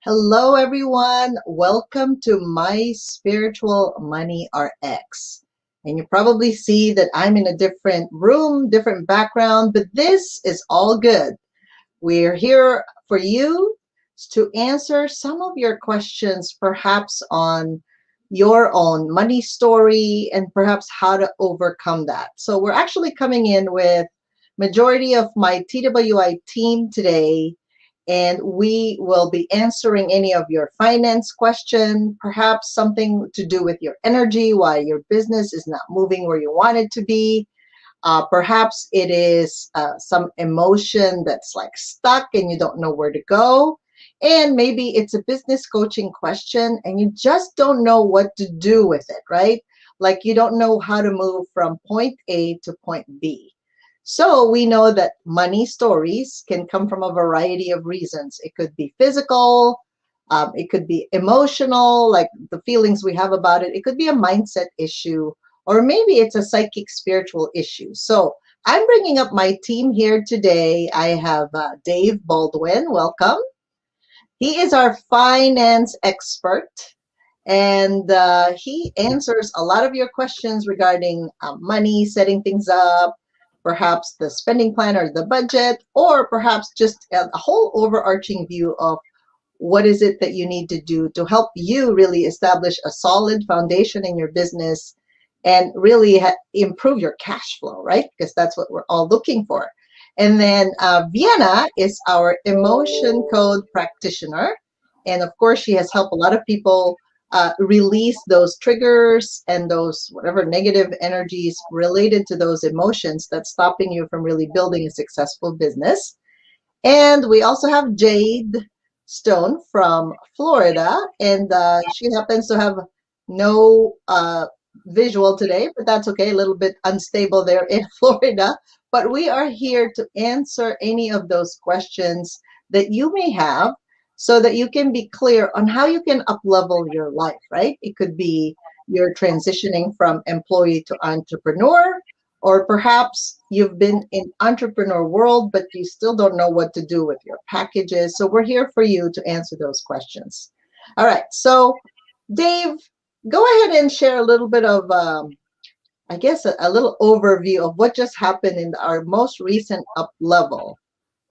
Hello, everyone. Welcome to My Spiritual Money RX. And you probably see that I'm in a different room, different background, but this is all good. We're here for you to answer some of your questions, perhaps on your own money story and perhaps how to overcome that. So we're actually coming in with majority of my TWI team today, and we will be answering any of your finance question, perhaps something to do with your energy, why your business is not moving where you want it to be. Perhaps it is some emotion that's like stuck and you don't know where to go. And maybe it's a business coaching question and you just don't know what to do with it, right? Like you don't know how to move from point A to point B. So we know that money stories can come from a variety of reasons. It could be physical, it could be emotional, like the feelings we have about it. It could be a mindset issue, or maybe it's a psychic spiritual issue. So I'm bringing up my team here today. I have Dave Baldwin. Welcome. He is our finance expert, and he answers a lot of your questions regarding money, setting things up, perhaps the spending plan or the budget, or perhaps just a whole overarching view of what is it that you need to do to help you really establish a solid foundation in your business and really improve your cash flow, right? Because that's what we're all looking for. And then Vienna is our emotion code practitioner. And of course, she has helped a lot of people release those triggers and those whatever negative energies related to those emotions that's stopping you from really building a successful business. And we also have Jade Stone from Florida, and she happens to have no visual today, but that's okay, a little bit unstable there in Florida. But we are here to answer any of those questions that you may have so that you can be clear on how you can up-level your life, right? It could be you're transitioning from employee to entrepreneur, or perhaps you've been in entrepreneur world, but you still don't know what to do with your packages. So we're here for you to answer those questions. All right, so Dave, go ahead and share a little bit of, I guess, a little overview of what just happened in our most recent up level,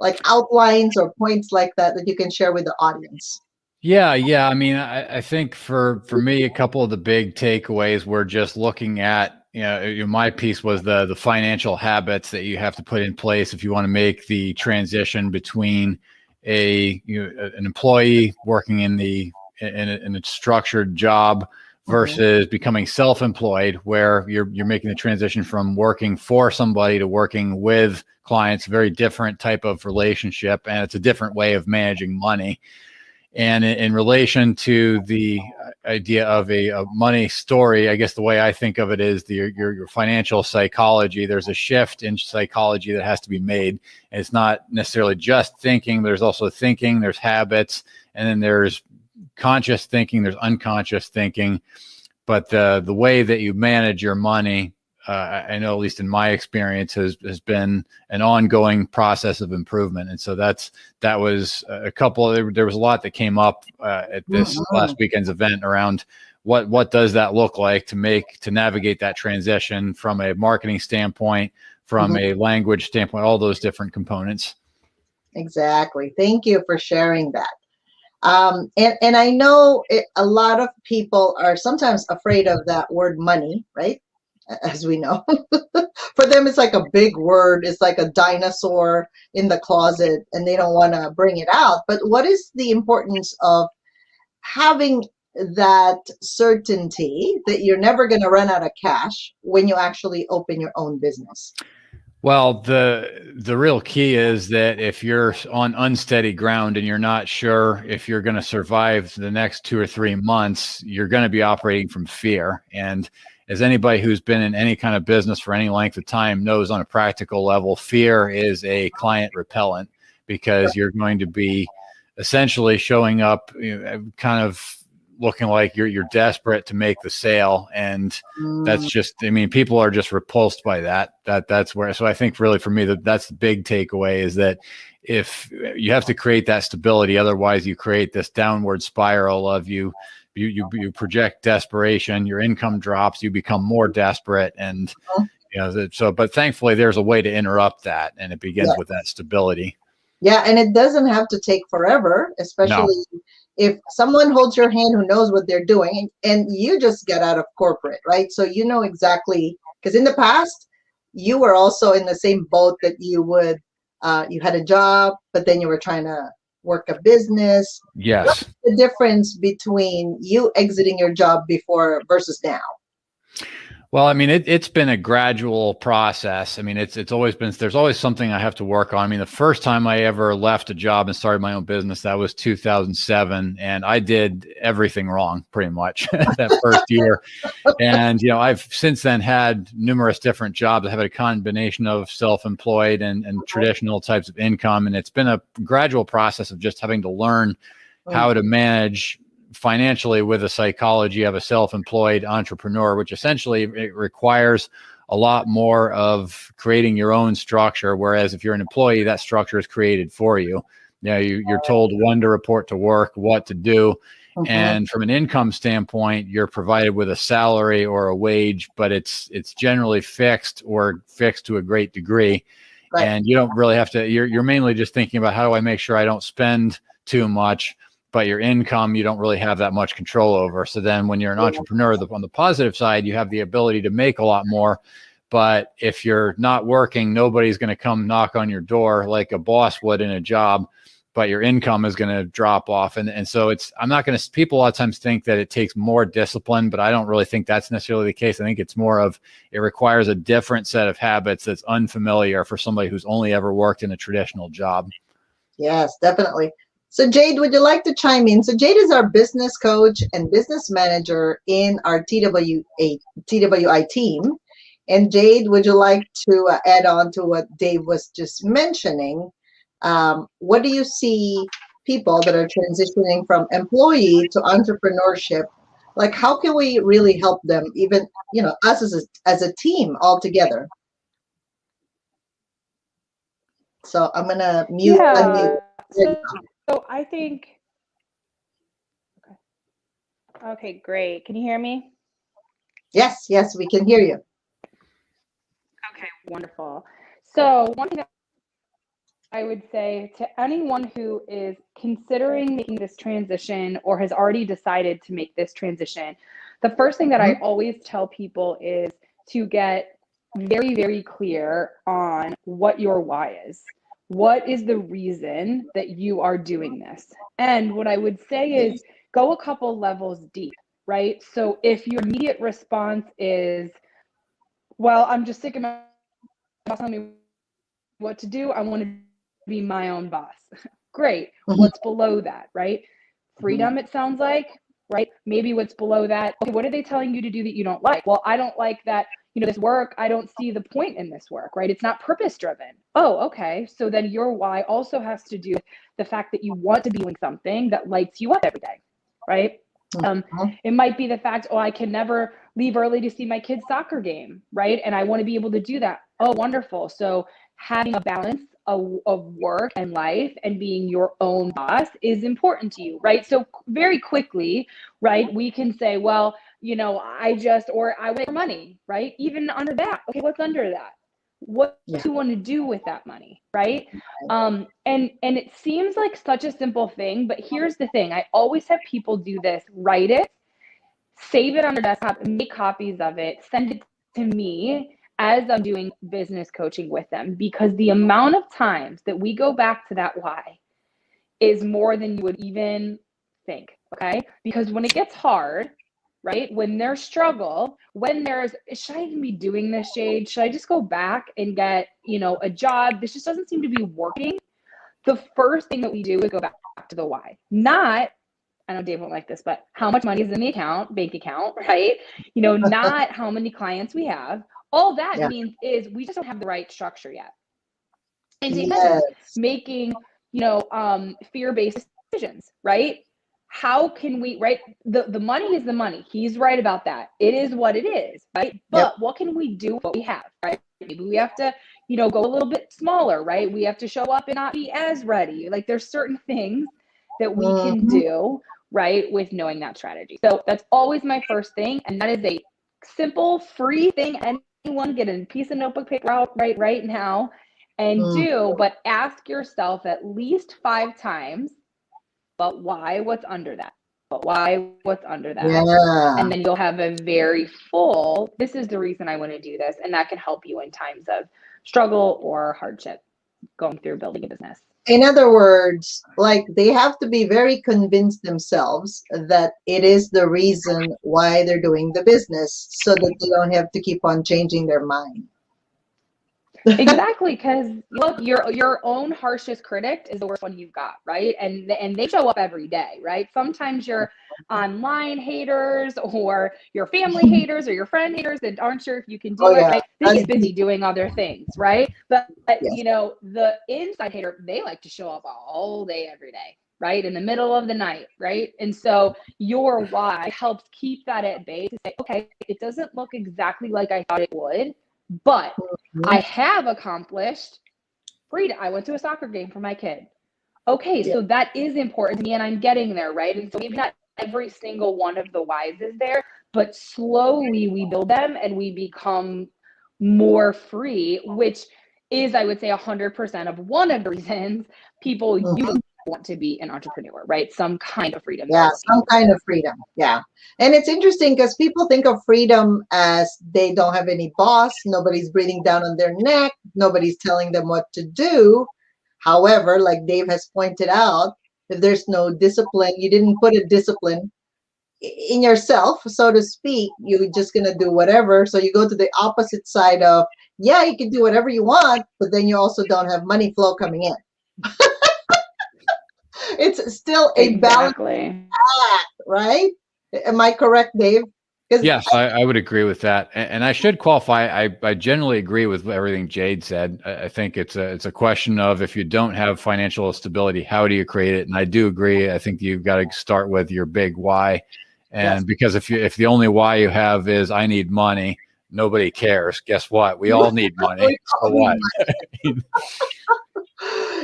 like outlines or points like that that you can share with the audience. Yeah. I mean, I think for me, a couple of the big takeaways were just looking at, my piece was the financial habits that you have to put in place if you want to make the transition between an employee working in a structured job versus becoming self-employed, where you're making the transition from working for somebody to working with clients. Very different type of relationship, and it's a different way of managing money. And in relation to the idea of a money story, I guess the way I think of it is your financial psychology. There's a shift in psychology that has to be made. And it's not necessarily just thinking. There's also thinking, there's habits, and then there's conscious thinking, there's unconscious thinking. But the way that you manage your money I know, at least in my experience, has been an ongoing process of improvement. And so that was a couple. There was a lot that came up at this last weekend's event around what does that look like to navigate that transition from a marketing standpoint, from a language standpoint, all those different components. Exactly. Thank you for sharing that. And I know a lot of people are sometimes afraid of that word money, right? As we know, for them, it's like a big word. It's like a dinosaur in the closet and they don't want to bring it out. But what is the importance of having that certainty that you're never going to run out of cash when you actually open your own business? Well, the real key is that if you're on unsteady ground and you're not sure if you're going to survive the next 2 or 3 months, you're going to be operating from fear. And as anybody who's been in any kind of business for any length of time knows, on a practical level, fear is a client repellent, because you're going to be essentially showing up, kind of looking like you're desperate to make the sale. And that's just, I mean, people are just repulsed by that's where, so I think really for me, that's the big takeaway, is that if you have to create that stability, otherwise you create this downward spiral of you project desperation, your income drops, you become more desperate. And, but thankfully there's a way to interrupt that. And it begins with that stability. Yeah. And it doesn't have to take forever, especially if someone holds your hand who knows what they're doing, and you just get out of corporate, right? So you know exactly, because in the past, you were also in the same boat that you would, you had a job, but then you were trying to work a business. Yes. What's the difference between you exiting your job before versus now? Well, I mean, it's been a gradual process. I mean, it's always been, there's always something I have to work on. I mean, the first time I ever left a job and started my own business, that was 2007. And I did everything wrong pretty much that first year. And, I've since then had numerous different jobs. I have a combination of self-employed and traditional types of income. And it's been a gradual process of just having to learn how to manage financially with the psychology of a self-employed entrepreneur, which essentially it requires a lot more of creating your own structure. Whereas if you're an employee, that structure is created for you. You're told when to report to work, what to do. And from an income standpoint, you're provided with a salary or a wage, but it's generally fixed to a great degree. Right. And you don't really have to, you're mainly just thinking about, how do I make sure I don't spend too much? But your income, you don't really have that much control over. So then when you're an entrepreneur, on the positive side, you have the ability to make a lot more. But if you're not working, nobody's going to come knock on your door like a boss would in a job, but your income is going to drop off. And so people a lot of times think that it takes more discipline, but I don't really think that's necessarily the case. I think it's more of, it requires a different set of habits that's unfamiliar for somebody who's only ever worked in a traditional job. Yes, definitely. So Jade, would you like to chime in? So Jade is our business coach and business manager in our TWI team. And Jade, would you like to add on to what Dave was just mentioning? What do you see people that are transitioning from employee to entrepreneurship? Like, how can we really help them, even, us as a team all together? So I'm going to mute. Yeah. So I think, okay, great. Can you hear me? Yes, we can hear you. Okay, wonderful. So one thing that I would say to anyone who is considering making this transition or has already decided to make this transition, the first thing that I always tell people is to get very, very clear on what your why is. What is the reason that you are doing this? And what I would say is go a couple levels deep, right? So if your immediate response is, well, I'm just sick of my boss telling me what to do, I want to be my own boss. Great. What's below that, right? Freedom, it sounds like, right? Maybe what's below that, okay, what are they telling you to do that you don't like? Well, I don't like that, this work, I don't see the point in this work, right? It's not purpose driven. Oh, okay. So then your why also has to do with the fact that you want to be doing something that lights you up every day, right? It might be the fact, I can never leave early to see my kid's soccer game, right? And I want to be able to do that. Oh, wonderful. So having a balance of work and life and being your own boss is important to you, right? So very quickly, right, we can say, well, or I want money, right? Even under that. Okay, what's under that? What do you want to do with that money, right? And it seems like such a simple thing, but here's the thing. I always have people do this: write it, save it on their desktop, make copies of it, send it to me as I'm doing business coaching with them, because the amount of times that we go back to that why is more than you would even think, okay? Because when it gets hard, right? When there's struggle, when there's, should I even be doing this, Jade? Should I just go back and get, a job? This just doesn't seem to be working. The first thing that we do is go back to the why. Not, I know Dave won't like this, but how much money is in the bank account, right? Not how many clients we have. All that means is we just don't have the right structure yet. And Dave mentioned making, fear-based decisions, right? How can we, right? The money is the money. He's right about that. It is what it is, right? But what can we do with what we have, right? Maybe we have to, go a little bit smaller, right? We have to show up and not be as ready. Like there's certain things that we can do, right, with knowing that strategy. So that's always my first thing. And that is a simple, free thing. Anyone get a piece of notebook paper out right now and do, but ask yourself at least 5 times, but why, what's under that? But why, what's under that? Yeah. And then you'll have a very full, this is the reason I want to do this. And that can help you in times of struggle or hardship going through building a business. In other words, like they have to be very convinced themselves that it is the reason why they're doing the business, so that they don't have to keep on changing their mind. Exactly, because look, your own harshest critic is the worst one you've got, right? And they show up every day, right? Sometimes your online haters or your family haters or your friend haters that aren't sure if you can do it. Right? They get busy doing other things, right? But the inside hater, they like to show up all day, every day, right? In the middle of the night, right? And so your why helps keep that at bay to say, okay, it doesn't look exactly like I thought it would, but I have accomplished freedom. I went to a soccer game for my kid. Okay, so that is important to me and I'm getting there, right? And so maybe not every single one of the whys is there, but slowly we build them and we become more free, which is, I would say, 100% of one of the reasons people usually want to be an entrepreneur, right? Some kind of freedom. Yeah, some kind of freedom. Yeah. And it's interesting because people think of freedom as they don't have any boss, nobody's breathing down on their neck, nobody's telling them what to do. However, like Dave has pointed out, if there's no discipline, you didn't put a discipline in yourself, so to speak, you're just going to do whatever. So you go to the opposite side of, yeah, you can do whatever you want, but then you also don't have money flow coming in. It's still a balance act, right? Am I correct, Dave? Yes, I would agree with that. And I should qualify. I generally agree with everything Jade said. I think it's a question of, if you don't have financial stability, how do you create it? And I do agree. I think you've got to start with your big why. And because if the only why you have is I need money, nobody cares. Guess what? We all need money. So what?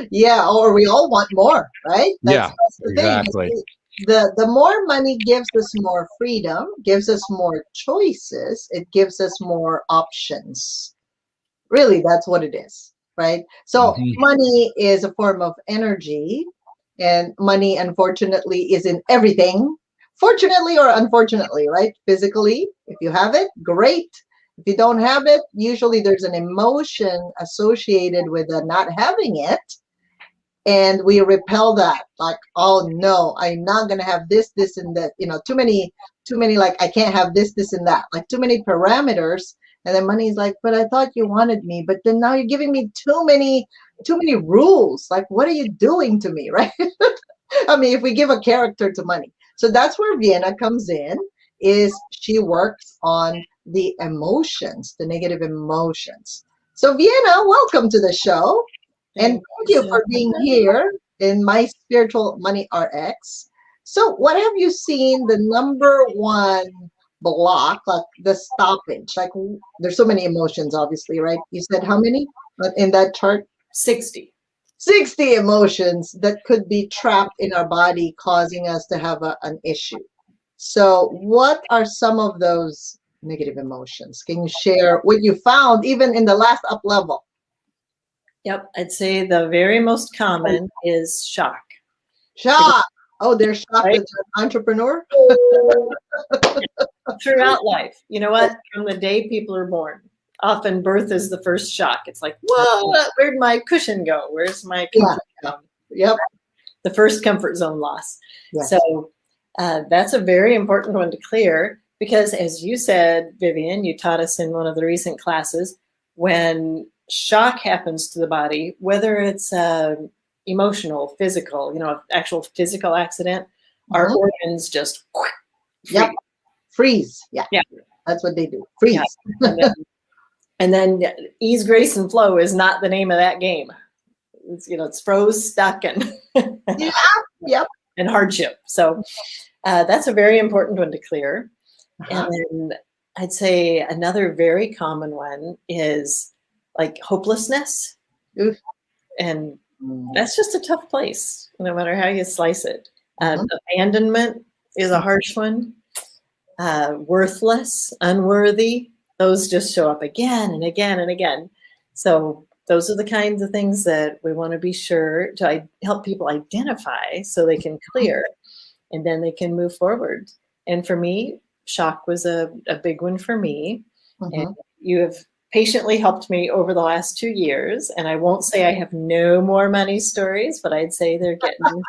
Yeah, or we all want more, right? That's the exactly. thing. The more money gives us more freedom, gives us more choices, it gives us more options. Really, that's what it is, right? So money is a form of energy, and money, unfortunately, is in everything. Fortunately or unfortunately, right? Physically, if you have it, great. If you don't have it, usually there's an emotion associated with not having it. And we repel that, like, oh no, I'm not gonna have this, and that. Too many, like, I can't have this, and that. Like, too many parameters. And then money's like, but I thought you wanted me, but then now you're giving me too many rules. Like, what are you doing to me, right? I mean, if we give a character to money. So that's where Vienna comes in, is she works on the emotions, the negative emotions. So Vienna, welcome to the show. And thank you for being here in My Spiritual Money RX. So what have you seen the number one block, like the stoppage? Like there's so many emotions, obviously, right? You said how many in that chart? 60. 60 emotions that could be trapped in our body, causing us to have an issue. So what are some of those negative emotions? Can you share what you found even in the last up level? Yep, I'd say the very most common is shock. Shock. Oh, they're shocked Right? that you're an entrepreneur? Throughout life. You know what? From the day people are born. Often birth is the first shock. It's like, whoa, where'd my cushion go? Where's my comfort zone? Yep. The first comfort zone loss. Yes. So that's a very important one to clear because as you said, Vivian, you taught us in one of the recent classes, when shock happens to the body, whether it's emotional, physical, actual physical accident, our organs just freeze. Yep. Freeze. Yeah. That's what they do. Freeze. Yeah. And then ease, grace, and flow is not the name of that game. It's froze, stuck, and Yep. and hardship. So that's a very important one to clear. And then I'd say another very common one is like hopelessness. Oof. And that's just a tough place, no matter how you slice it. Abandonment is a harsh one. Worthless, unworthy. Those just show up again and again and again. So those are the kinds of things that we want to be sure to help people identify so they can clear and then they can move forward. And for me, shock was a big one for me. And you have patiently helped me over the last 2 years. And I won't say I have no more money stories, but I'd say they're getting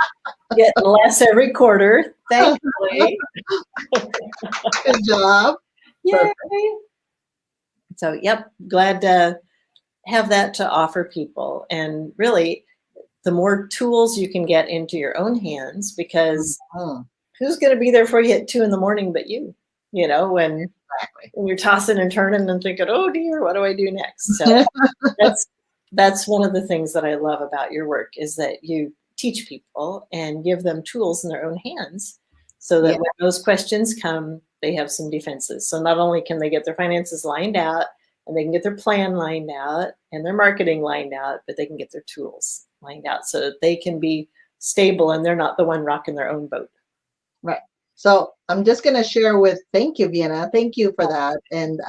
less every quarter, thankfully. Good job. Yay. So, yep, glad to have that to offer people. And really, the more tools you can get into your own hands, because who's going to be there for you at 2 a.m. but you? When you're tossing and turning and thinking, oh dear, what do I do next? So that's one of the things that I love about your work is that you teach people and give them tools in their own hands so that when those questions come, they have some defenses. So not only can they get their finances lined out and they can get their plan lined out and their marketing lined out, but they can get their tools lined out so that they can be stable and they're not the one rocking their own boat. Right. So I'm just going to share thank you, Vienna. Thank you for that. And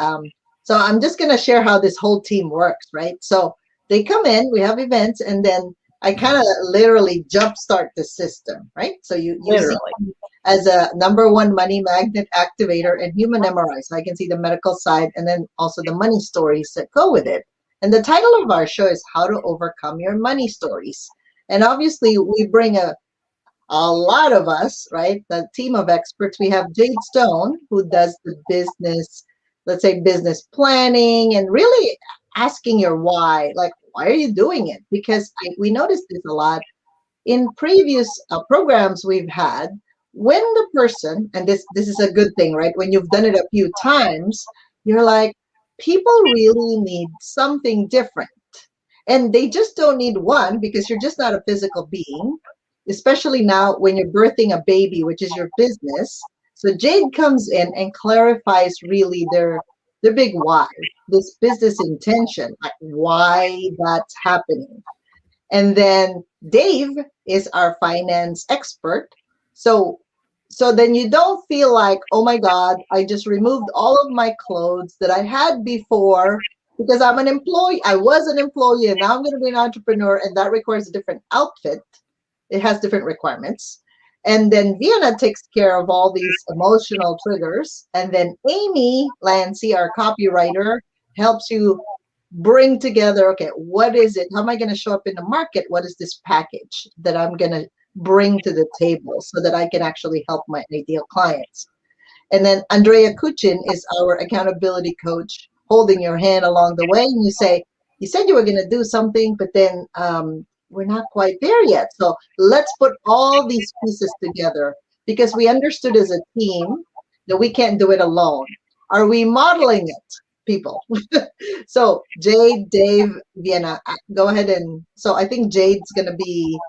so I'm just going to share how this whole team works, right? So they come in, we have events, and then I kind of literally jumpstart the system, right? So you see as a #1 money magnet activator and human MRI. So I can see the medical side and then also the money stories that go with it. And the title of our show is How to Overcome Your Money Stories. And obviously we bring a lot of us, right? The team of experts. We have Jade Stone, who does the business, let's say business planning and really asking your why, like, why are you doing it? Because we noticed this a lot in previous programs we've had. When the person, and this is a good thing, right? When you've done it a few times, you're like, people really need something different. And they just don't need one because you're just not a physical being, especially now when you're birthing a baby, which is your business. So Jade comes in and clarifies really their big why, this business intention, like why that's happening. And then Dave is our finance expert. So then you don't feel like, oh my God, I just removed all of my clothes that I had before because I'm an employee. I was an employee and now I'm going to be an entrepreneur, and that requires a different outfit. It has different requirements. And then Vienna takes care of all these emotional triggers. And then Amy Lancy, our copywriter, helps you bring together, okay, what is it? How am I going to show up in the market? What is this package that I'm going to bring to the table so that I can actually help my ideal clients? And then Andrea Kuchin is our accountability coach, holding your hand along the way. And you say, you said you were going to do something, but then we're not quite there yet. So let's put all these pieces together because we understood as a team that we can't do it alone. Are we modeling it, people? So Jade, Dave, Vienna, go ahead. And so I think Jade's going to be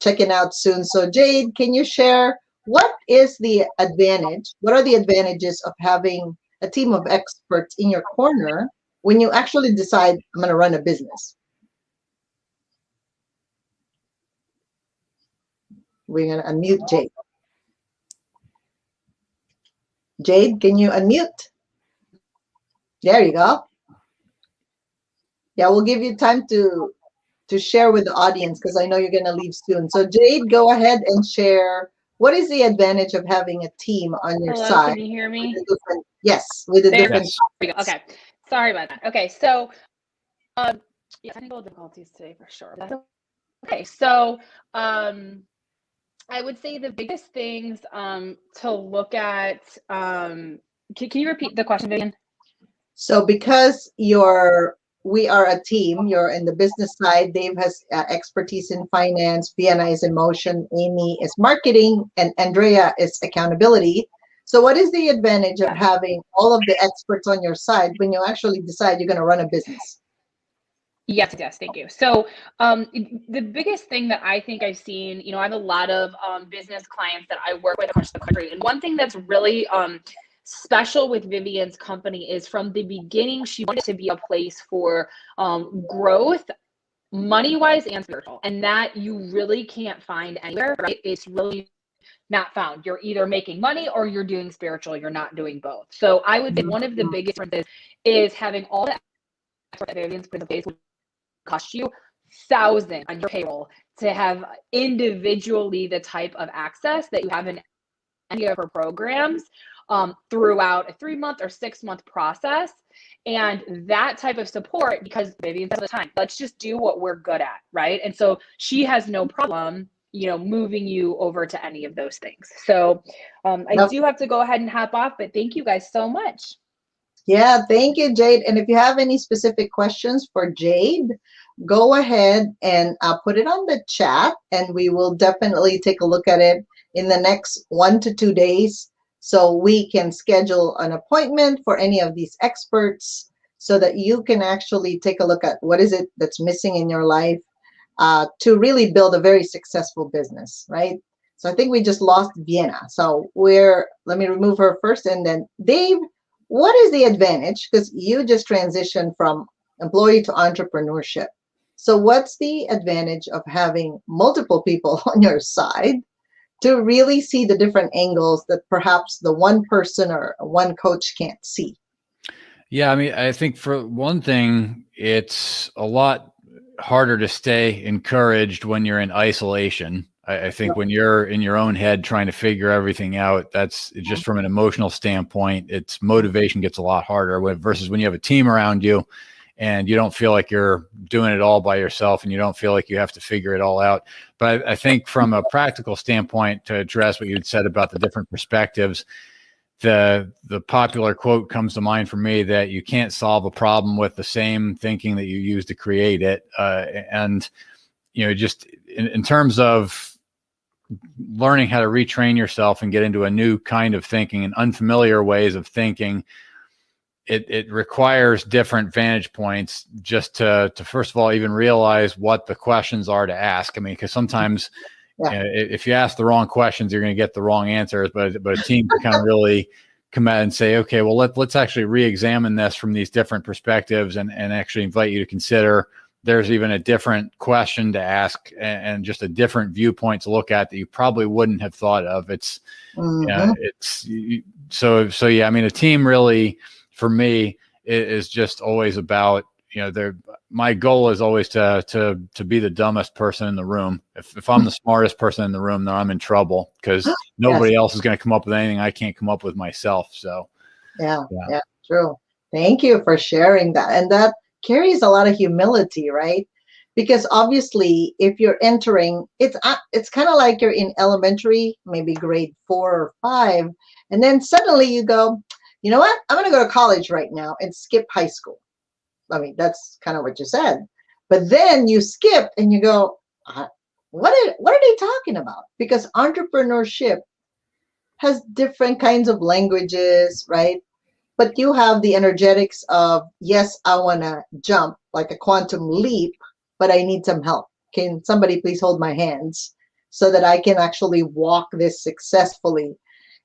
checking out soon. So Jade, can you share what is the advantage? What are the advantages of having a team of experts in your corner when you actually decide I'm going to run a business? We're going to unmute Jade. Jade, can you unmute? There you go. Yeah, we'll give you time to share with the audience because I know you're going to leave soon. So Jade, go ahead and share. What is the advantage of having a team on your Hello, side? can you hear me? Yes, with the There. different. Yes. Okay, sorry about that. Okay, so yeah, technical difficulties today for sure. Okay, so I would say the biggest things to look at. Can you repeat the question, Vivian? So because we are a team, you're in the business side, Dave has expertise in finance, Vienna is emotion, Amy is marketing, and Andrea is accountability. So what is the advantage of having all of the experts on your side when you actually decide you're going to run a business? Yes, thank you. So the biggest thing that I think I've seen, I have a lot of business clients that I work with across the country. And one thing that's really special with Vivian's company is from the beginning, she wanted to be a place for growth, money-wise and spiritual. And that you really can't find anywhere, right? It's really not found. You're either making money or you're doing spiritual. You're not doing both. So I would say one of the biggest differences is having all the experts that Vivian's put in place would cost you thousands on your payroll to have individually the type of access that you have in any of her programs throughout a 3-month or 6-month process. And that type of support, because Vivian says all the time, let's just do what we're good at, right? And so she has no problem, moving you over to any of those things. So I do have to go ahead and hop off, but thank you guys so much. Yeah, thank you, Jade. And if you have any specific questions for Jade, go ahead and put it on the chat, and we will definitely take a look at it in the next 1 to 2 days so we can schedule an appointment for any of these experts so that you can actually take a look at what is it that's missing in your life to really build a very successful business, right? So I think we just lost Vienna. So let me remove her first, and then Dave, what is the advantage? Because you just transitioned from employee to entrepreneurship. So what's the advantage of having multiple people on your side to really see the different angles that perhaps the one person or one coach can't see? Yeah, I mean, I think for one thing, it's a lot harder to stay encouraged when you're in isolation. I think when you're in your own head trying to figure everything out, that's just from an emotional standpoint, its motivation gets a lot harder versus when you have a team around you and you don't feel like you're doing it all by yourself and you don't feel like you have to figure it all out. But I think from a practical standpoint, to address what you'd said about the different perspectives, the popular quote comes to mind for me that you can't solve a problem with the same thinking that you use to create it. And, just in terms of learning how to retrain yourself and get into a new kind of thinking and unfamiliar ways of thinking, it requires different vantage points just to first of all, even realize what the questions are to ask. I mean, because sometimes if you ask the wrong questions, you're going to get the wrong answers, but a team can kind of really come out and say, okay, well, let's actually re-examine this from these different perspectives and actually invite you to consider there's even a different question to ask and just a different viewpoint to look at that you probably wouldn't have thought of. It's so yeah, I mean, a team really for me is just always about, my goal is always to be the dumbest person in the room. If I'm the smartest person in the room, then I'm in trouble because nobody else is going to come up with anything I can't come up with myself. So yeah, true. Thank you for sharing that. And that carries a lot of humility, right? Because obviously if you're entering, it's kind of like you're in elementary, maybe grade 4 or 5, and then suddenly you go, you know what, I'm going to go to college right now and skip high school. I mean, that's kind of what you said, but then you skip and you go, what are they talking about? Because entrepreneurship has different kinds of languages, right? But you have the energetics of, yes, I want to jump like a quantum leap, but I need some help. Can somebody please hold my hands? so that I can actually walk this successfully.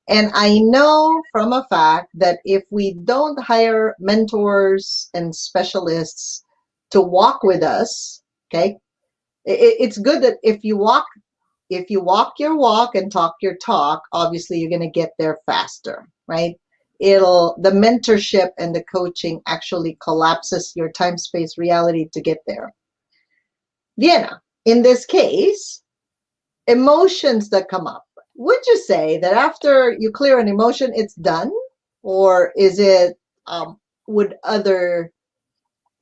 And I know from a fact that if we don't hire mentors and specialists to walk with us, okay, it's good that if you walk your walk and talk your talk, obviously you're going to get there faster, right? The mentorship and the coaching actually collapses your time space reality to get there. Vienna, in this case, emotions that come up, would you say that after you clear an emotion, it's done? Or is it,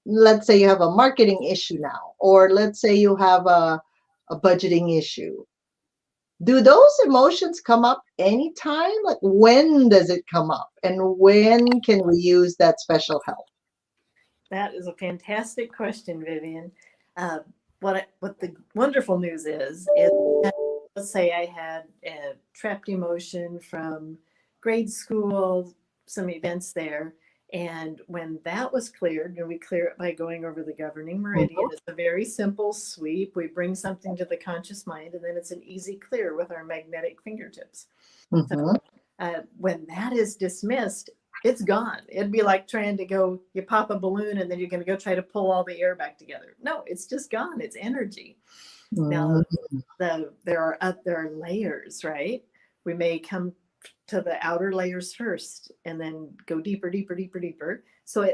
let's say you have a marketing issue now, or let's say you have a budgeting issue. Do those emotions come up anytime? Like, when does it come up? And when can we use that special help? That is a fantastic question, Vivian. What the wonderful news is let's say I had a trapped emotion from grade school, some events there. And when that was cleared, and we clear it by going over the governing meridian, it's a very simple sweep. We bring something to the conscious mind, and then it's an easy clear with our magnetic fingertips. So, when that is dismissed, it's gone. It'd be like trying to you pop a balloon and then you're going to go try to pull all the air back together. No, it's just gone. It's energy. Now, there are layers, right? We may come to the outer layers first and then go deeper, deeper, deeper, deeper. So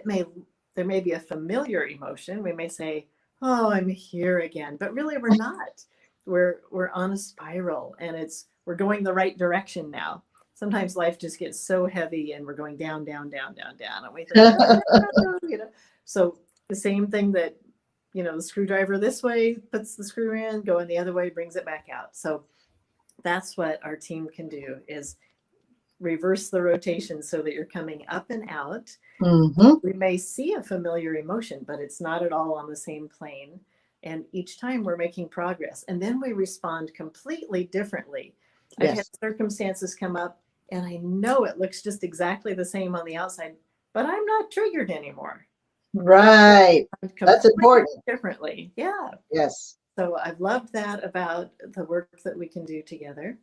there may be a familiar emotion. We may say, oh, I'm here again, but really we're not. We're on a spiral, and we're going the right direction now. Sometimes life just gets so heavy and we're going down, down, down, down, down. And we think, So the same thing that, the screwdriver this way puts the screw in, going the other way brings it back out. So that's what our team can do, is reverse the rotation so that you're coming up and out. We may see a familiar emotion, but it's not at all on the same plane. And each time we're making progress, and then we respond completely differently. I've had circumstances come up and I know it looks just exactly the same on the outside, but I'm not triggered anymore. Right. That's important. Differently. Yeah. Yes. So I've loved that about the work that we can do together.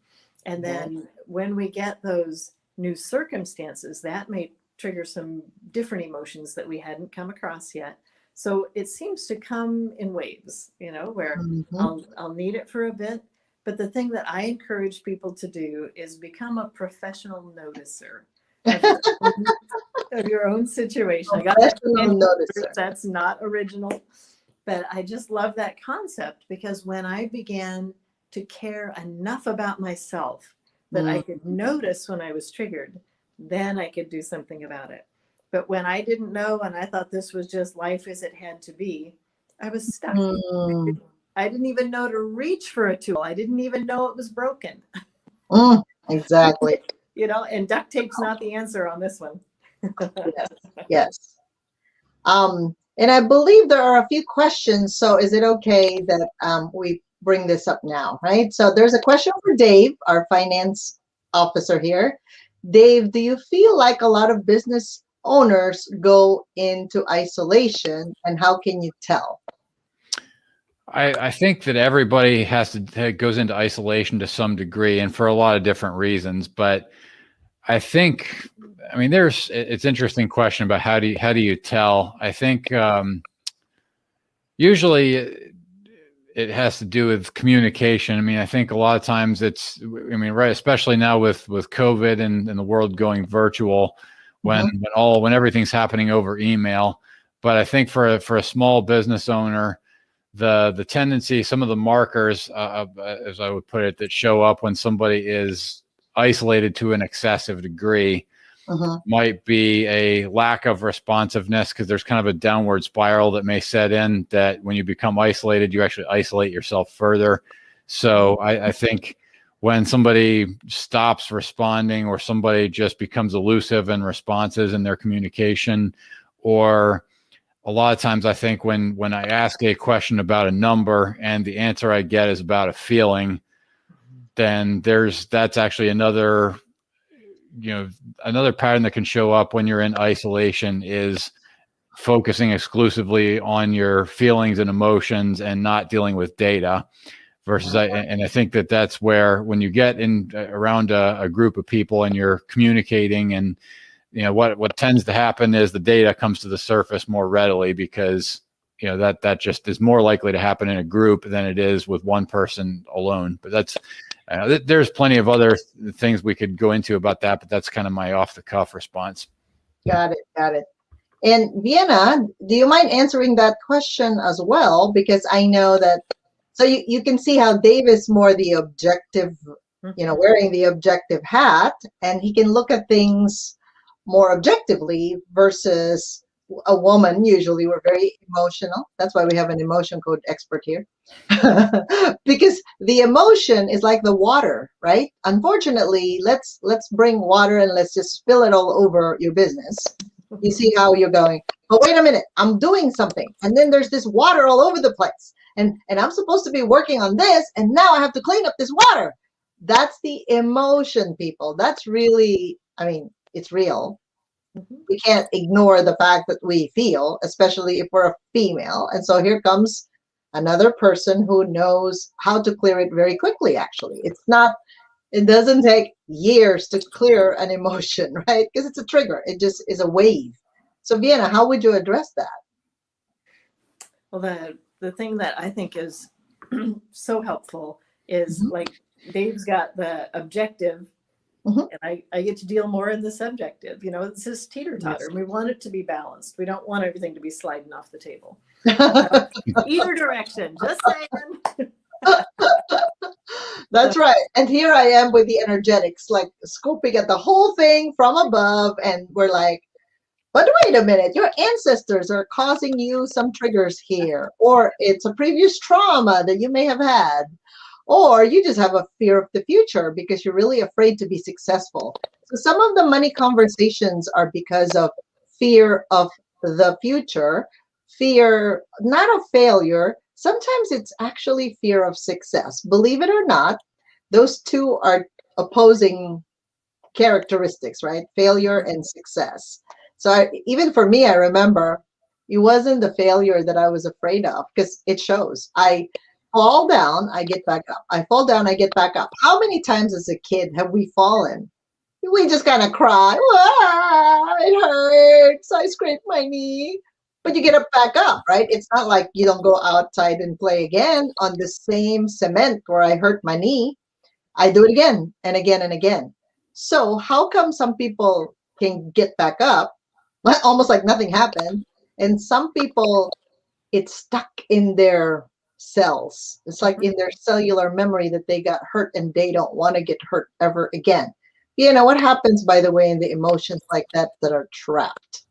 And then when we get those new circumstances, that may trigger some different emotions that we hadn't come across yet. So it seems to come in waves, where I'll need it for a bit. But the thing that I encourage people to do is become a professional noticer of your own situation. I got that. That's not original, but I just love that concept, because when I began to care enough about myself that I could notice when I was triggered, then I could do something about it. But when I didn't know, and I thought this was just life as it had to be, I was stuck. I didn't even know to reach for a tool. I didn't even know it was broken. Exactly. And duct tape's not the answer on this one. Yes. And I believe there are a few questions. So is it okay that we bring this up now, right? So there's a question for Dave, our finance officer here. Dave, do you feel like a lot of business owners go into isolation, and how can you tell? I think that everybody goes into isolation to some degree, and for a lot of different reasons. But I think, it's an interesting question about how do you tell? I think usually it has to do with communication. I think a lot of times right, especially now with COVID and the world going virtual, when everything's happening over email. But I think for a small business owner, the tendency, some of the markers, as I would put it, that show up when somebody is isolated to an excessive degree might be a lack of responsiveness, because there's kind of a downward spiral that may set in, that when you become isolated, you actually isolate yourself further. So I think when somebody stops responding, or somebody just becomes elusive and responses in their communication, or a lot of times I think when I ask a question about a number and the answer I get is about a feeling, then that's actually another pattern that can show up when you're in isolation, is focusing exclusively on your feelings and emotions and not dealing with data, versus and I think that that's where when you get in around a group of people and you're communicating, and what tends to happen is the data comes to the surface more readily, because that just is more likely to happen in a group than it is with one person alone. But that's there's plenty of other things we could go into about that, but that's kind of my off the cuff response. Got it. And Vienna, do you mind answering that question as well? Because I know that, so you can see how Dave is more the objective, wearing the objective hat, and he can look at things more objectively versus a woman. Usually we're very emotional. That's why we have an emotion code expert here. Because the emotion is like the water, right? Unfortunately, let's bring water and let's just spill it all over your business. You see how you're going, but wait a minute, I'm doing something, and then there's this water all over the place, and I'm supposed to be working on this, and now I have to clean up this water. That's the emotion, people. That's really, it's real. We can't ignore the fact that we feel, especially if we're a female. And so here comes another person who knows how to clear it very quickly. Actually, it doesn't take years to clear an emotion, right? Because it's a trigger. It just is a wave. So Vienna, how would you address that? Well, the thing that I think is so helpful is like Dave's got the objective, and I get to deal more in the subjective. It's this teeter-totter. Yes. We want it to be balanced. We don't want everything to be sliding off the table. Either direction, just saying. That's right. And here I am with the energetics, like scoping at the whole thing from above, and we're like, but wait a minute, your ancestors are causing you some triggers here, or it's a previous trauma that you may have had, or you just have a fear of the future because you're really afraid to be successful. So some of the money conversations are because of fear of the future, fear not of failure. Sometimes it's actually fear of success. Believe it or not, those two are opposing characteristics, right? Failure and success. So even for me, I remember it wasn't the failure that I was afraid of, because it shows. I fall down, I get back up. I fall down, I get back up. How many times as a kid have we fallen? We just kind of cry. It hurts. I scraped my knee. But you get up back up, right? It's not like you don't go outside and play again on the same cement where I hurt my knee. I do it again and again and again. So how come some people can get back up, almost like nothing happened, and some people, it's stuck in their cells. It's like in their cellular memory that they got hurt and they don't want to get hurt ever again. What happens, by the way, in the emotions like that are trapped?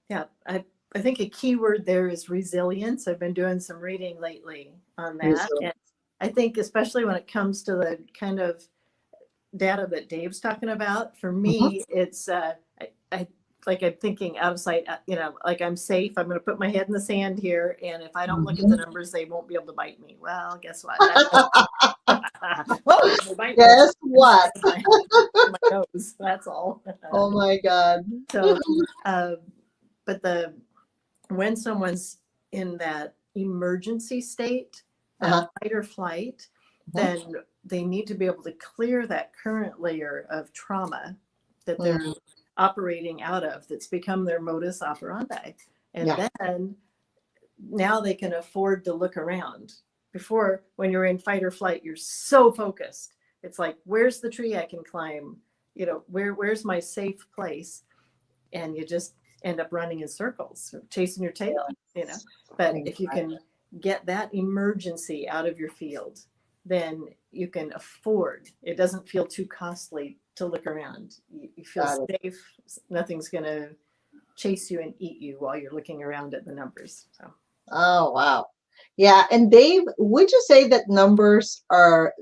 Yeah, I think a key word there is resilience. I've been doing some reading lately on that. And I think especially when it comes to the kind of data that Dave's talking about, for me, it's I'm thinking out of sight, like I'm safe. I'm going to put my head in the sand here. And if I don't look at the numbers, they won't be able to bite me. Well, guess what? Guess what? My nose, that's all. Oh my God. So, but when someone's in that emergency state, fight or flight, then they need to be able to clear that current layer of trauma that they're operating out of, that's become their modus operandi. And then now they can afford to look around. Before, when you're in fight or flight, you're so focused. It's like, where's the tree I can climb? Where's my safe place? And you just end up running in circles, chasing your tail, But if you can get that emergency out of your field, then you can afford, it doesn't feel too costly to look around. You feel safe. Nothing's going to chase you and eat you while you're looking around at the numbers. So. Oh, wow. Yeah. And Dave, would you say that numbers are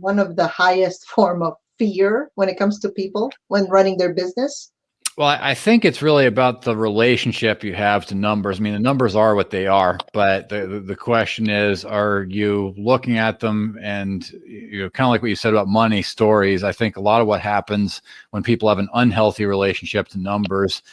one of the highest form of fear when it comes to people when running their business? Well, I think it's really about the relationship you have to numbers. I mean, the numbers are what they are, but the question is, are you looking at them and kind of like what you said about money stories? I think a lot of what happens when people have an unhealthy relationship to numbers,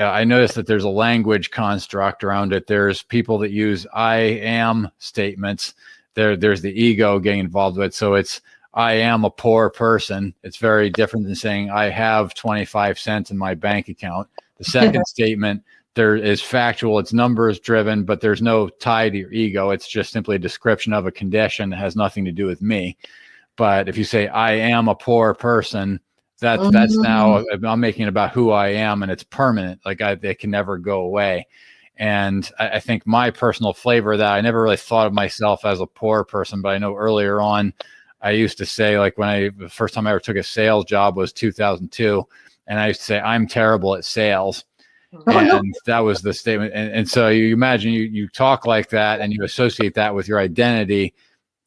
I noticed that there's a language construct around it. There's people that use I am statements there's the ego getting involved with it. So it's, I am a poor person. It's very different than saying I have 25 cents in my bank account. The second statement, there is factual, it's numbers driven, but there's no tie to your ego. It's just simply a description of a condition that has nothing to do with me. But if you say I am a poor person, that's now, I'm making it about who I am, and it's permanent. Like it can never go away. And I think my personal flavor of that, I never really thought of myself as a poor person, but I know earlier on, I used to say, like the first time I ever took a sales job was 2002. And I used to say, I'm terrible at sales. And that was the statement. And so you imagine you talk like that and you associate that with your identity.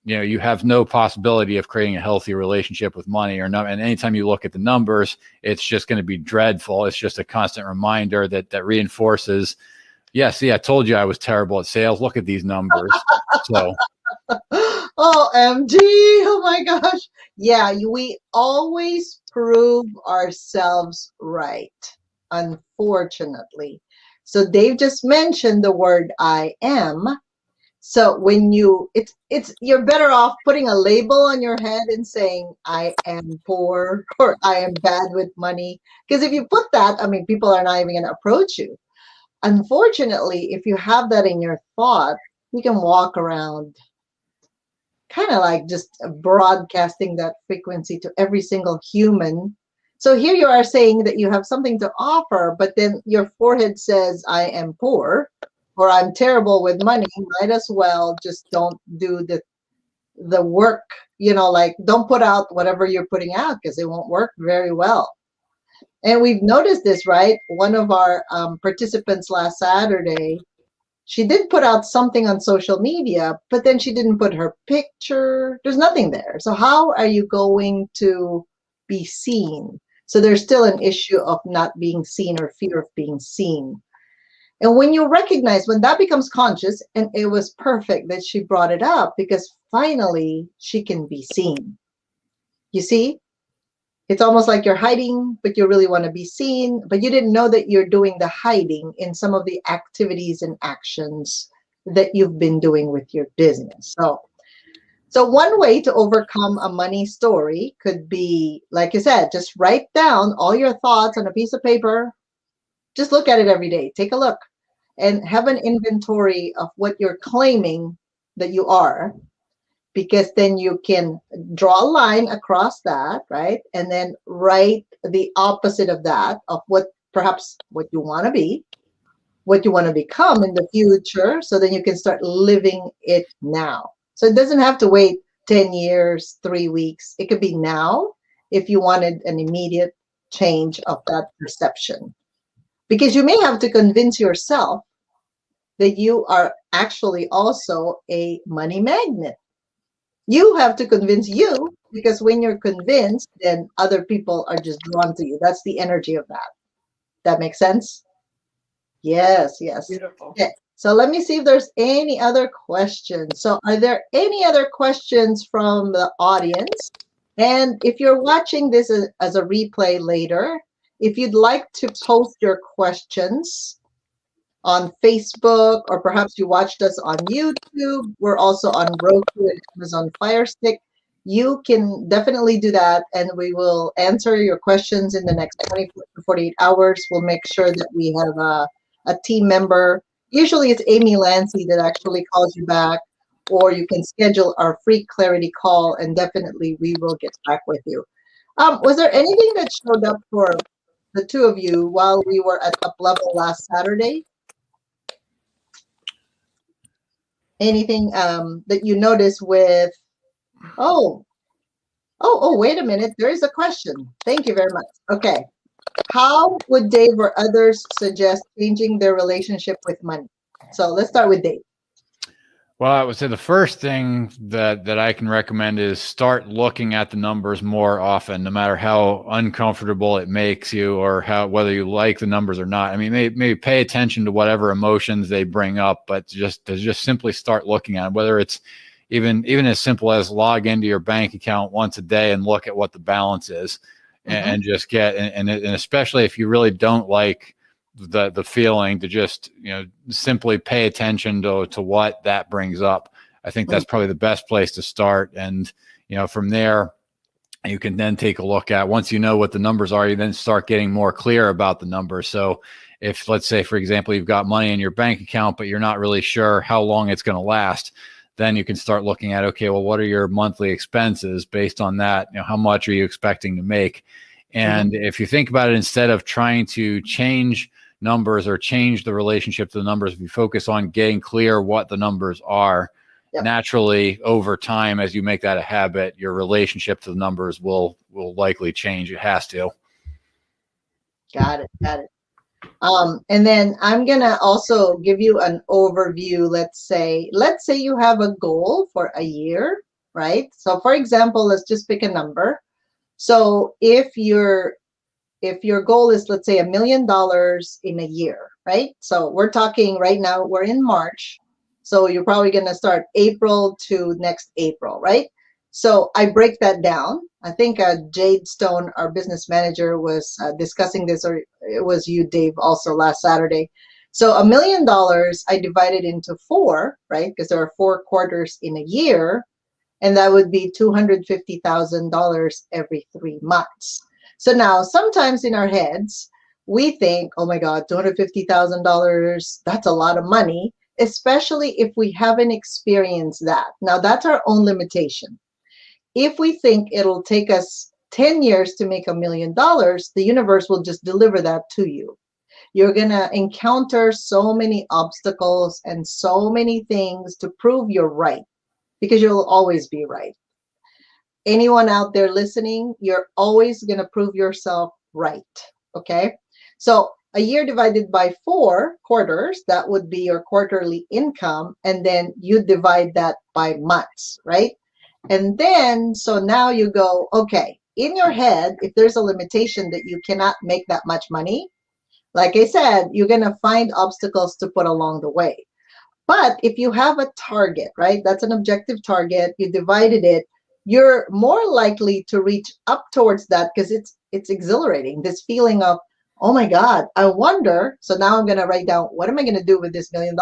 You have no possibility of creating a healthy relationship with money or no. And anytime you look at the numbers, it's just going to be dreadful. It's just a constant reminder that reinforces, yeah, see, I told you I was terrible at sales. Look at these numbers. So, OMG, oh my gosh. Yeah, we always prove ourselves right, unfortunately. So Dave just mentioned the word I am. So when you're better off putting a label on your head and saying I am poor or I am bad with money. Because if you put that, I mean, people are not even going to approach you. Unfortunately, if you have that in your thought, you can walk around kind of like just broadcasting that frequency to every single human. So here you are saying that you have something to offer, but then your forehead says, I am poor, or I'm terrible with money. Might as well just don't do the work, like don't put out whatever you're putting out, because it won't work very well. And we've noticed this, right? One of our participants last Saturday, she did put out something on social media, but then she didn't put her picture. There's nothing there. So how are you going to be seen? So there's still an issue of not being seen or fear of being seen. And when you recognize, when that becomes conscious, and it was perfect that she brought it up, because finally she can be seen. You see? It's almost like you're hiding, but you really want to be seen, but you didn't know that you're doing the hiding in some of the activities and actions that you've been doing with your business. So one way to overcome a money story could be, like you said, just write down all your thoughts on a piece of paper. Just look at it every day. Take a look and have an inventory of what you're claiming that you are, because then you can draw a line across that, right? And then write the opposite of that, of what you want to be, what you want to become in the future. So then you can start living it now. So it doesn't have to wait 10 years, 3 weeks. It could be now if you wanted an immediate change of that perception. Because you may have to convince yourself that you are actually also a money magnet. You have to convince you, because when you're convinced, then other people are just drawn to you. That's the energy of that. That makes sense? Yes. Beautiful. Okay. So let me see if there's any other questions. So are there any other questions from the audience? And if you're watching this as a replay later, if you'd like to post your questions on Facebook, or perhaps you watched us on YouTube, we're also on Roku and Amazon Fire Stick. You can definitely do that, and we will answer your questions in the next 24 to 48 hours. We'll make sure that we have a team member. Usually it's Amy Lancy that actually calls you back, or you can schedule our free clarity call, and definitely we will get back with you. Was there anything that showed up for the two of you while we were at Up Level last Saturday? Anything that you noticed with, wait a minute, there is a question. Thank you very much. Okay. How would Dave or others suggest changing their relationship with money? So let's start with Dave. Well, I would say the first thing that I can recommend is start looking at the numbers more often, no matter how uncomfortable it makes you, or whether you like the numbers or not. I mean, maybe pay attention to whatever emotions they bring up, but just simply start looking at it, whether it's even as simple as log into your bank account once a day and look at what the balance is, and just and especially if you really don't like the feeling, to just simply pay attention to what that brings up. I think that's probably the best place to start. And, from there, you can then take a look at, once you know what the numbers are, you then start getting more clear about the numbers. So if, let's say, for example, you've got money in your bank account, but you're not really sure how long it's going to last, then you can start looking at, okay, well, what are your monthly expenses? Based on that, how much are you expecting to make? And if you think about it, instead of trying to change numbers or change the relationship to the numbers, if you focus on getting clear what the numbers are, naturally over time, as you make that a habit, your relationship to the numbers will likely change. It has to. Got it. And then I'm gonna also give you an overview. Let's say you have a goal for a year, right? So for example, let's just pick a number. So if your goal is, let's say, $1 million in a year, right? So we're talking right now, we're in March. So you're probably going to start April to next April, right? So I break that down. I think Jade Stone, our business manager, was discussing this, or it was you, Dave, also last Saturday. So $1 million, I divided into 4, right? Because there are 4 quarters in a year, and that would be $250,000 every 3 months. So now sometimes in our heads, we think, oh my God, $250,000, that's a lot of money, especially if we haven't experienced that. Now that's our own limitation. If we think it'll take us 10 years to make $1 million, the universe will just deliver that to you. You're going to encounter so many obstacles and so many things to prove you're right, because you'll always be right. Anyone out there listening, you're always going to prove yourself right. Okay. So a year divided by 4 quarters, that would be your quarterly income. And then you divide that by months, right? And then, so now you go, okay, in your head, if there's a limitation that you cannot make that much money, like I said, you're going to find obstacles to put along the way. But if you have a target, right, that's an objective target, you divided it, you're more likely to reach up towards that, because it's exhilarating, this feeling of, oh my God, I wonder. So now I'm going to write down, what am I going to do with this $1 million?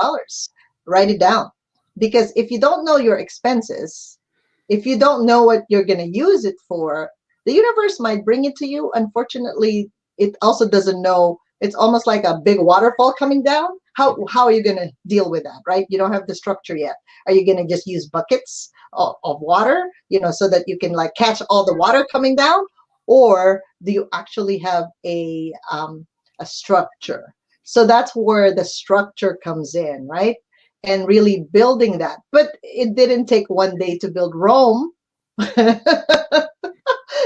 Write it down. Because if you don't know your expenses, if you don't know what you're going to use it for, the universe might bring it to you. Unfortunately, it also doesn't know. It's almost like a big waterfall coming down. How are you going to deal with that, right? You don't have the structure yet. Are you going to just use buckets of water, so that you can like catch all the water coming down? Or do you actually have a structure? So that's where the structure comes in, right? And really building that. But it didn't take one day to build Rome.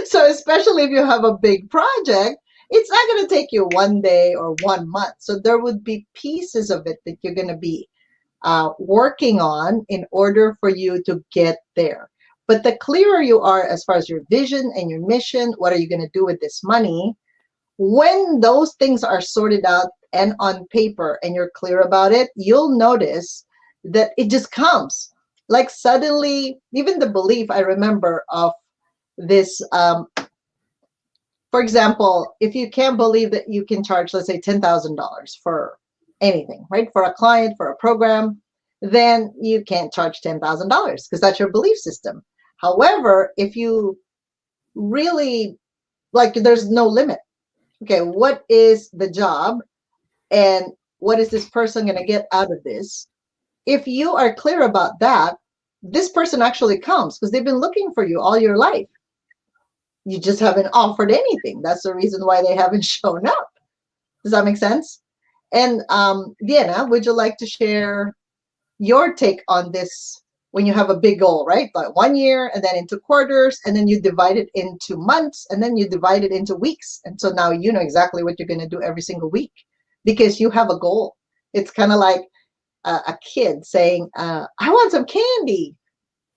So especially if you have a big project, it's not going to take you one day or 1 month. So there would be pieces of it that you're going to be working on in order for you to get there. But the clearer you are as far as your vision and your mission, what are you going to do with this money? When those things are sorted out and on paper and you're clear about it, you'll notice that it just comes. Like suddenly, even the belief I remember of this, for example, if you can't believe that you can charge, let's say, $10,000 for anything, right? For a client, for a program, then you can't charge $10,000 because that's your belief system. However, if you really, like, there's no limit. Okay, what is the job and what is this person going to get out of this? If you are clear about that, this person actually comes because they've been looking for you all your life. You just haven't offered anything. That's the reason why they haven't shown up. Does that make sense? And Vienna, would you like to share your take on this when you have a big goal, right? Like 1 year and then into quarters, and then you divide it into months, and then you divide it into weeks. And so now you know exactly what you're going to do every single week because you have a goal. It's kind of like a kid saying, I want some candy.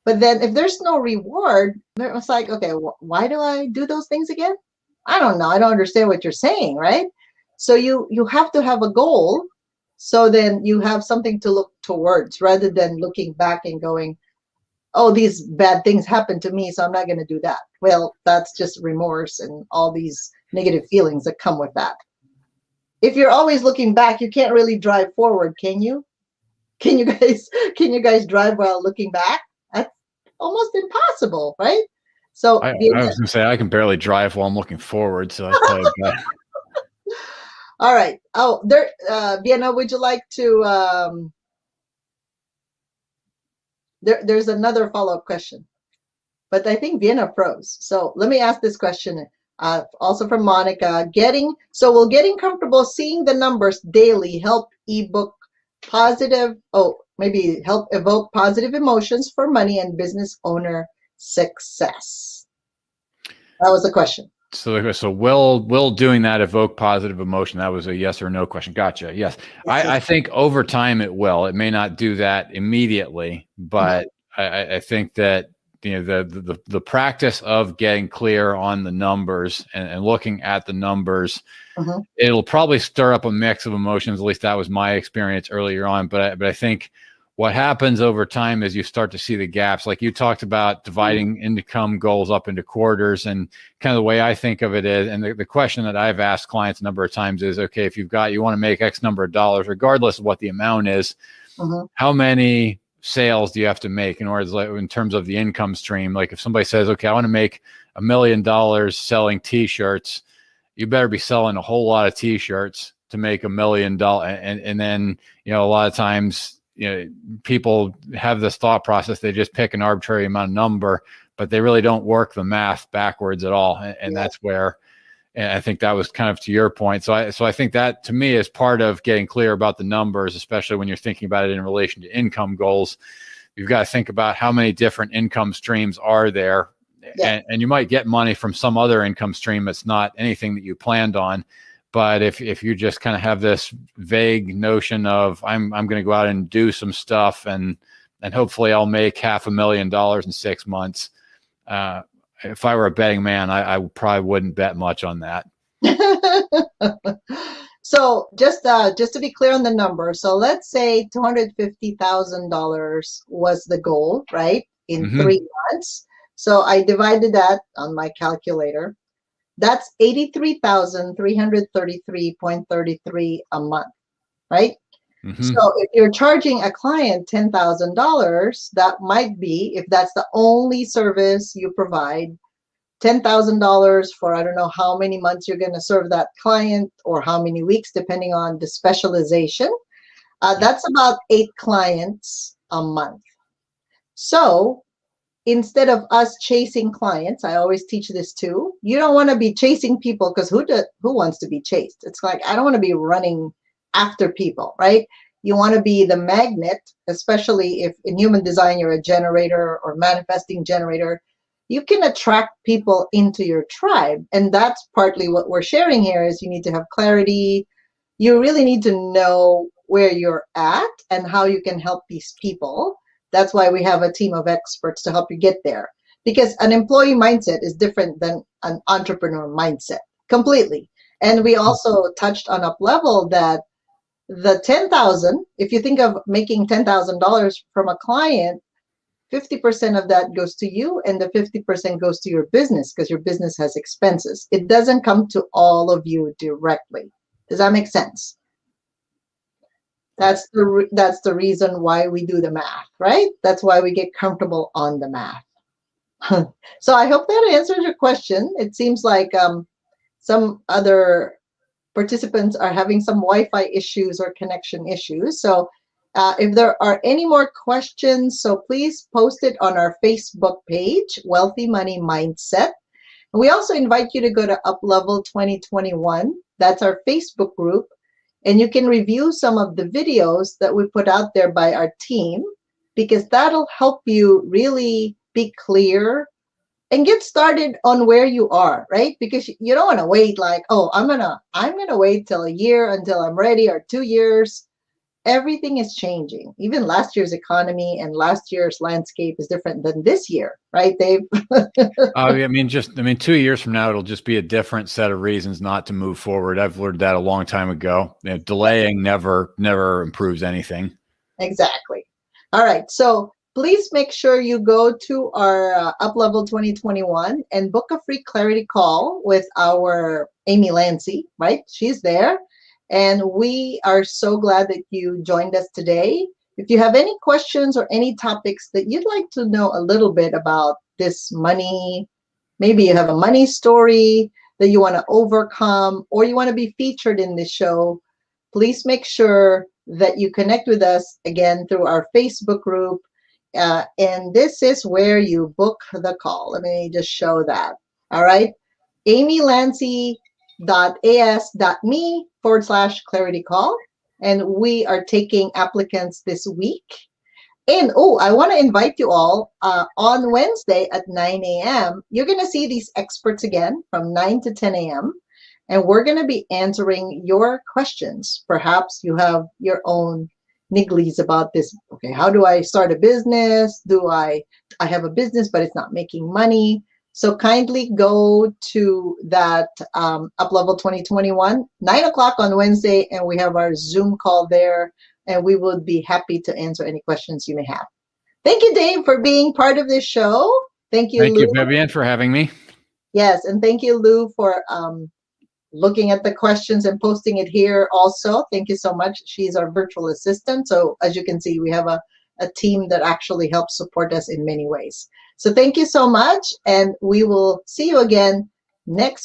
But then if there's no reward, it's like, okay, why do I do those things again? I don't know. I don't understand what you're saying, right? So you have to have a goal. So then you have something to look towards rather than looking back and going, oh, these bad things happened to me, so I'm not going to do that. Well, that's just remorse and all these negative feelings that come with that. If you're always looking back, you can't really drive forward, can you? Can you guys drive while looking back? That's almost impossible, right? So I was gonna say I can barely drive while I'm looking forward, so that's probably bad. all right. Oh, there, Vienna, would you like to? There's another follow-up question, but I think Vienna froze. So let me ask this question. Also from Monica. Will getting comfortable seeing the numbers daily help ebook positive? Oh, maybe help evoke positive emotions for money and business owner success. That was the question. So will doing that evoke positive emotion? That was a yes or no question. Gotcha. Yes. I think over time it will. It may not do that immediately, but I think that the practice of getting clear on the numbers and looking at the numbers, it'll probably stir up a mix of emotions. At least that was my experience earlier on. But I think what happens over time is you start to see the gaps. Like you talked about dividing income goals up into quarters, and kind of the way I think of it is, and the question that I've asked clients a number of times is, okay, if you want to make X number of dollars, regardless of what the amount is, how many sales do you have to make in order to, in terms of the income stream? Like if somebody says, okay, I want to make $1 million selling t-shirts, you better be selling a whole lot of t-shirts to make $1 million. And then, a lot of times, people have this thought process. They just pick an arbitrary amount of number, but they really don't work the math backwards at all. And that's where, and I think that was kind of to your point. So I think that to me is part of getting clear about the numbers, especially when you're thinking about it in relation to income goals. You've got to think about how many different income streams are there. Yeah. And you might get money from some other income stream that's not anything that you planned on. But if you just kind of have this vague notion of I'm going to go out and do some stuff and hopefully I'll make $500,000 in 6 months. If I were a betting man, I probably wouldn't bet much on that. So just to be clear on the number, so let's say $250,000 was the goal, right? In 3 months. So I divided that on my calculator. That's $83,333.33 a month, right? So if you're charging a client $10,000, that might be, if that's the only service you provide, $10,000 for, I don't know how many months you're going to serve that client or how many weeks, depending on the specialization. That's about 8 clients a month. So instead of us chasing clients, I always teach this too. You don't want to be chasing people, because who wants to be chased? It's like, I don't want to be running after people, right? You want to be the magnet, especially if in human design you're a generator or manifesting generator. You can attract people into your tribe. And that's partly what we're sharing here is you need to have clarity. You really need to know where you're at and how you can help these people. That's why we have a team of experts to help you get there, because an employee mindset is different than an entrepreneur mindset completely. And we also touched on up level that the 10,000, if you think of making $10,000 from a client, 50% of that goes to you and the 50% goes to your business, because your business has expenses. It doesn't come to all of you directly. Does that make sense? That's the reason why we do the math, right? That's why we get comfortable on the math. So I hope that answers your question. It seems like some other participants are having some Wi-Fi issues or connection issues. So if there are any more questions, so please post it on our Facebook page, Wealthy Money Mindset. And we also invite you to go to Uplevel 2021. That's our Facebook group. And you can review some of the videos that we put out there by our team, because that'll help you really be clear and get started on where you are, right? Because you don't want to wait like, oh, I'm gonna wait till a year until I'm ready, or 2 years. Everything is changing. Even last year's economy and last year's landscape is different than this year, right, Dave? 2 years from now, it'll just be a different set of reasons not to move forward. I've learned that a long time ago. Delaying never improves anything. Exactly. All right. So please make sure you go to our Uplevel 2021 and book a free clarity call with our Amy Lancy, right? She's there. And we are so glad that you joined us today. If you have any questions or any topics that you'd like to know a little bit about this money, maybe you have a money story that you want to overcome, or you want to be featured in this show, please make sure that you connect with us again through our Facebook group. And this is where you book the call. Let me just show that. All right. amylancy.as.me/clarity call. And we are taking applicants this week. And I want to invite you all on Wednesday at 9 a.m. You're going to see these experts again from 9 to 10 a.m. And we're going to be answering your questions. Perhaps you have your own nigglies about this. Okay, how do I start a business? I have a business, but it's not making money. So kindly go to that Uplevel 2021, 9 o'clock on Wednesday, and we have our Zoom call there, and we would be happy to answer any questions you may have. Thank you, Dave, for being part of this show. Thank you, Thank Lou. you, Vivian, for having me. Yes, and thank you, Lou, for looking at the questions and posting it here also. Thank you so much. She's our virtual assistant. So as you can see, we have a team that actually helps support us in many ways. So thank you so much, and we will see you again next week.